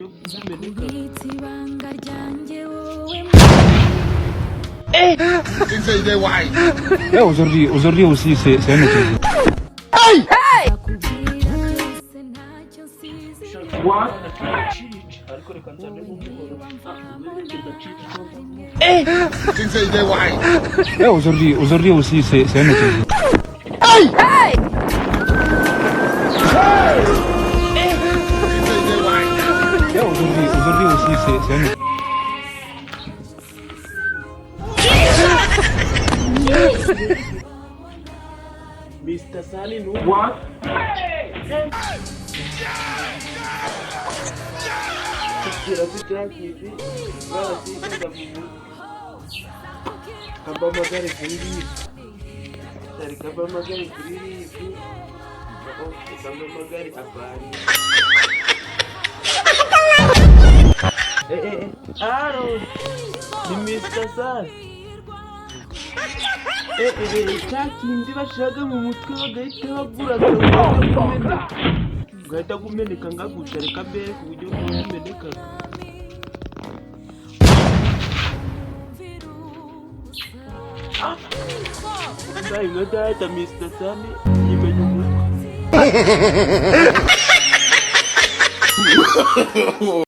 Aujourd'hui aussi, c'est un autre. Aujourd'hui aussi, c'est un autre. Aujourd'hui aussi, c'est un autre. Mr. Sally, no. What? Aaron, Mr. Sally. Kindi bashaka mu mutwe bagahita bagura ugahita kumeneka ngagusha reka mbere ku buryo kumeneka ndayiga data Mr. Sally yimenye umutwe